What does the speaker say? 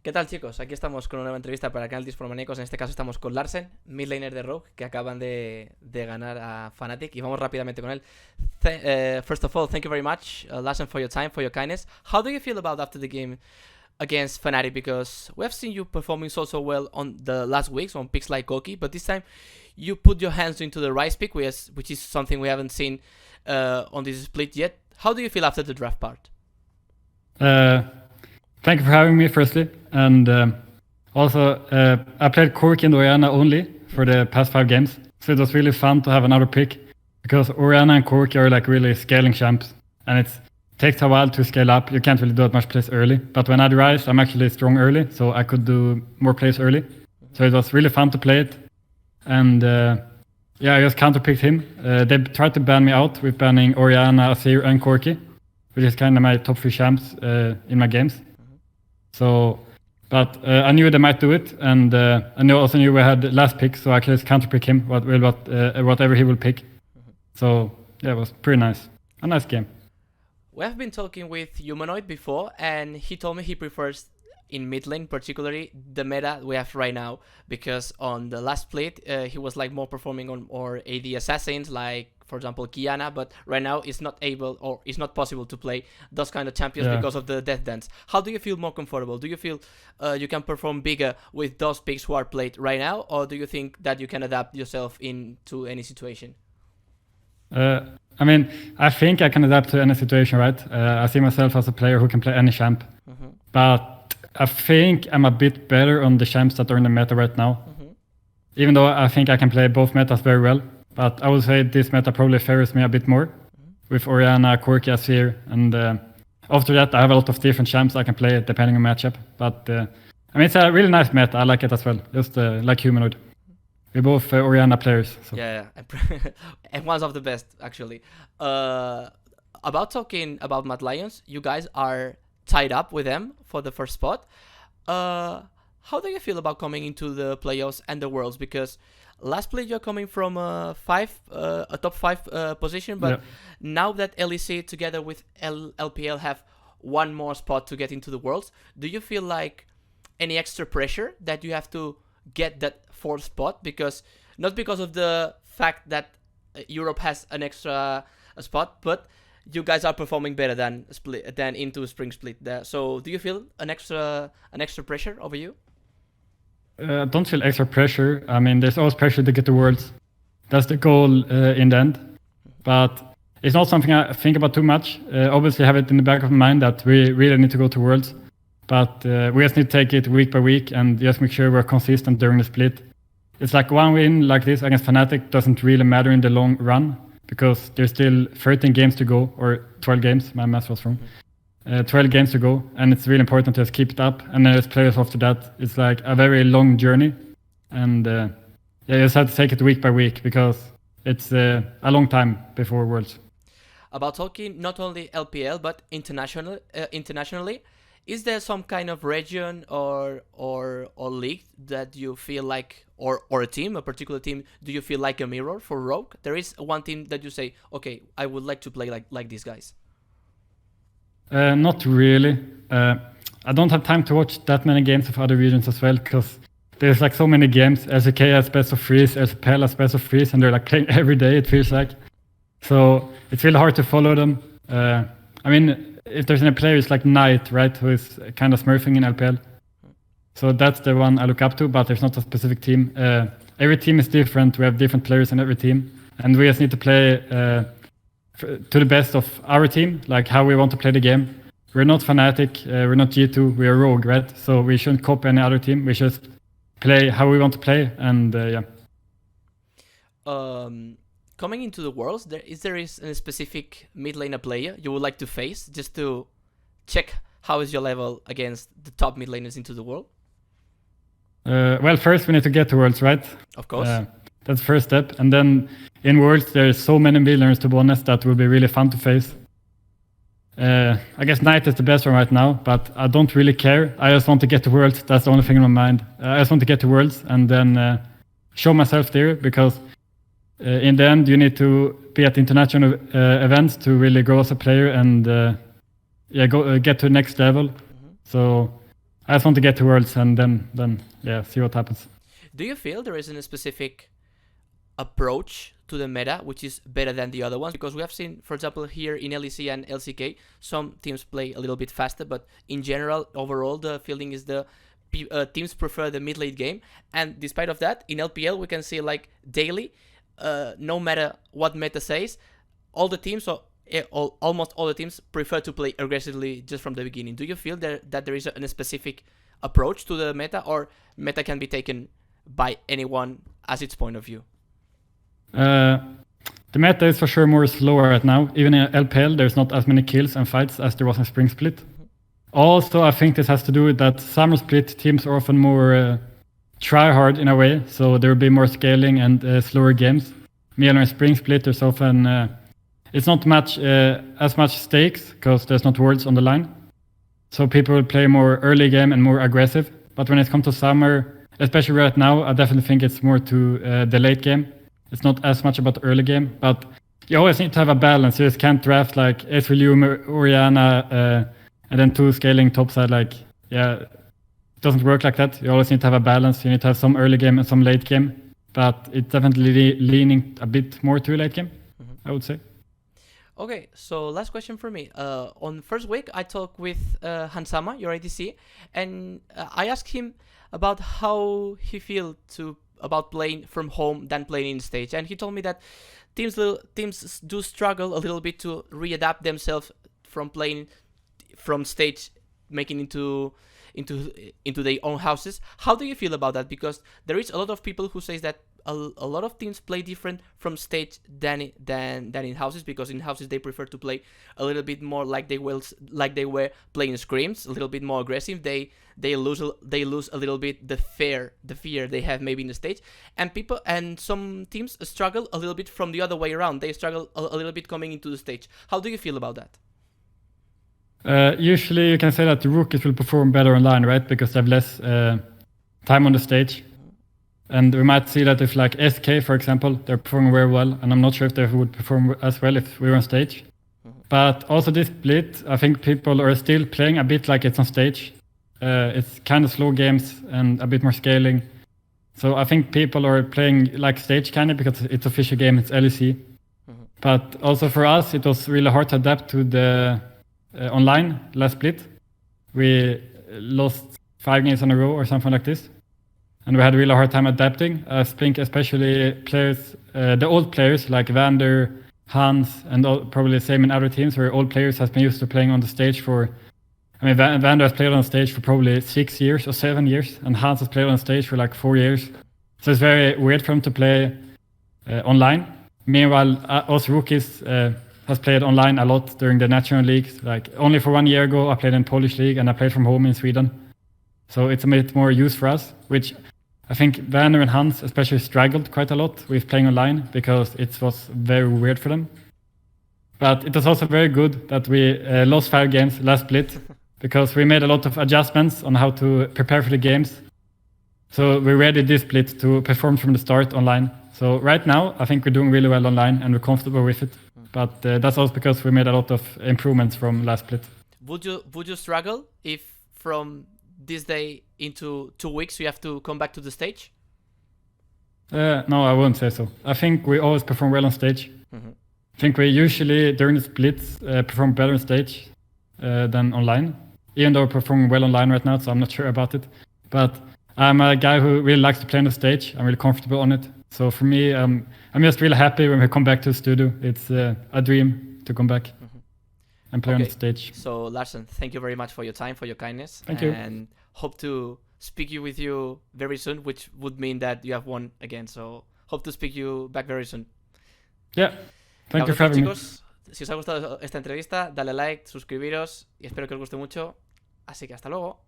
¿Qué tal, chicos? Aquí estamos con una nueva entrevista para el canal Disformaníacos. En este caso estamos con Larssen, midlaner de Rogue, que acaban de ganar a Fnatic. Y vamos rápidamente con él. First of all, thank you very much, Larssen, for your time, for your kindness. How do you feel about after the game against Fnatic? Because we have seen you performing so well on the last weeks on picks like Koki, but this time you put your hands into the Ryze pick, which is something we haven't seen on this split yet. How do you feel after the draft part? Thank you for having me, firstly. And also, I played Cork and Orianna only for the past 5 games. So it was really fun to have another pick because Orianna and Cork are like really scaling champs. And it takes a while to scale up. You can't really do that much plays early. But when I had Ryze, I'm actually strong early. So I could do more plays early. So it was really fun to play it. And yeah, I just counterpicked him. They tried to ban me out with banning Orianna, Azir, and Corki, which is kind of my top 3 champs in my games. So, but I knew they might do it, and I also knew we had the last pick, so I could just counterpick him whatever he will pick. So yeah, it was pretty nice. A nice game. We have been talking with Humanoid before, and he told me he prefers in mid lane, particularly the meta we have right now, because on the last split he was like more performing on or AD assassins, like for example Kiana, but right now it's not able or it's not possible to play those kind of champions because of the death dance. How do you feel more comfortable? Do you feel you can perform bigger with those picks who are played right now, or do you think that you can adapt yourself into any situation? I mean, I think I can adapt to any situation, right? I see myself as a player who can play any champ, but I think I'm a bit better on the champs that are in the meta right now. Even though I think I can play both metas very well. But I would say this meta probably favors me a bit more. With Orianna, Corki, Azir, and after that I have a lot of different champs I can play depending on matchup. But I mean, it's a really nice meta, I like it as well. Just like Humanoid. We're both Orianna players. So. Yeah, and one of the best actually. About talking about Mad Lions, you guys are tied up with them for the first spot. How do you feel about coming into the playoffs and the Worlds? Because last play you're coming from a top 5 position, but now that LEC together with LPL have one more spot to get into the Worlds, do you feel like any extra pressure that you have to get that 4th spot? Because not because of the fact that Europe has an extra spot, but you guys are performing better than into spring split there. So do you feel an extra pressure over you? I don't feel extra pressure. I mean, there's always pressure to get to Worlds. That's the goal in the end. But it's not something I think about too much. Obviously, I have it in the back of my mind that we really need to go to Worlds. But we just need to take it week by week and just make sure we're consistent during the split. It's like one win like this against Fnatic doesn't really matter in the long run because there's still 13 games to go, or 12 games, my math was wrong. 12 games to go, and it's really important to just keep it up. And then there's players after that. It's like a very long journey, and yeah, you just have to take it week by week because it's a long time before Worlds. About talking not only LPL but internationally, is there some kind of region or league that you feel like, or a team, a particular team, do you feel like a mirror for Rogue? There is one team that you say, okay, I would like to play like these guys. Not really. I don't have time to watch that many games of other regions as well because there's like so many games. SK has best of 3s, SPL has best of 3s, and they're like playing every day, it feels like. So it's really hard to follow them. I mean, if there's any players like Knight, right, who is kind of smurfing in LPL. So that's the one I look up to, but there's not a specific team. Every team is different. We have different players in every team. And we just need to play to the best of our team, like how we want to play the game. We're not Fnatic, we're not G2, we're Rogue, right? So we shouldn't copy any other team. We just play how we want to play, and yeah. Coming into the Worlds, there is a specific mid laner player you would like to face, just to check how is your level against the top mid laners into the world? Well, first we need to get to Worlds, right? Of course. That's the first step. And then in Worlds, there's so many mid laners, to be honest, that will be really fun to face. I guess Knight is the best one right now, but I don't really care. I just want to get to Worlds. That's the only thing in my mind. I just want to get to Worlds and then show myself there, because in the end, you need to be at international events to really grow as a player and get to the next level. So I just want to get to Worlds and then see what happens. Do you feel there isn't a specific approach to the meta which is better than the other ones? Because we have seen, for example, here in LEC and LCK, some teams play a little bit faster, but in general, overall, the feeling is the teams prefer the mid-late game. And despite of that, in LPL, we can see like daily, no matter what meta says, all the teams, or almost all the teams, prefer to play aggressively just from the beginning. Do you feel that there is a specific approach to the meta, or meta can be taken by anyone as its point of view? The meta is for sure more slower right now. Even in LPL, there's not as many kills and fights as there was in Spring Split. Also, I think this has to do with that Summer Split teams are often more try-hard in a way, so there will be more scaling and slower games. Meanwhile, in Spring Split, there's often it's not as much stakes because there's not worlds on the line. So people will play more early game and more aggressive. But when it comes to Summer, especially right now, I definitely think it's more to the late game. It's not as much about the early game, but you always need to have a balance. You just can't draft like Ezreal, Orianna, and then 2 scaling topside. Like, it doesn't work like that. You always need to have a balance. You need to have some early game and some late game, but it's definitely leaning a bit more to late game, I would say. Okay, so last question for me. On first week, I talked with Hansama, your ADC, and I asked him about how he feels about playing from home than playing in stage, and he told me that teams do struggle a little bit to readapt themselves from playing from stage, making into their own houses. How do you feel about that? Because there is a lot of people who says that a lot of teams play different from stage than in houses, because in houses they prefer to play a little bit more like they were playing scrims, a little bit more aggressive. They lose a little bit the fear they have maybe in the stage, and some teams struggle a little bit from the other way around. They struggle a little bit coming into the stage. How do you feel about that? Usually you can say that the rookies will perform better online, right? Because they have less time on the stage. And we might see that if like SK, for example, they're performing very well, and I'm not sure if they would perform as well if we were on stage. But also this split, I think people are still playing a bit like it's on stage. It's kind of slow games and a bit more scaling. So I think people are playing like stage kind of because it's official game, it's LEC. But also for us, it was really hard to adapt to the online last split. We lost 5 games in a row or something like this. And we had a really hard time adapting. I think especially players, the old players like Vander, Hans, and probably the same in other teams where old players has been used to playing on the stage for, Vander has played on stage for probably 6 years or 7 years, and Hans has played on stage for like 4 years. So it's very weird for him to play online. Meanwhile, us rookies has played online a lot during the national leagues. Like only for 1 year ago, I played in Polish league and I played from home in Sweden. So it's a bit more use for us, which I think Vander and Hans especially struggled quite a lot with playing online because it was very weird for them. But it was also very good that we lost 5 games last split because we made a lot of adjustments on how to prepare for the games. So we're ready this split to perform from the start online. So right now, I think we're doing really well online and we're comfortable with it. But that's also because we made a lot of improvements from last split. Would you struggle if from this day into 2 weeks you have to come back to the stage? No, I wouldn't say so. I think we always perform well on stage. I think we usually during the splits perform better on stage than online. Even though we're performing well online right now, so I'm not sure about it. But I'm a guy who really likes to play on the stage. I'm really comfortable on it. So for me, I'm just really happy when we come back to the studio. It's a dream to come back and play on the stage. So Larssen, thank you very much for your time, for your kindness. Thank you. And hope to speak with you very soon, which would mean that you have won again. So hope to speak you back very soon. Yeah, thank you for having me. Si os ha gustado esta entrevista, dale like, suscribiros y espero que os guste mucho. Así que hasta luego.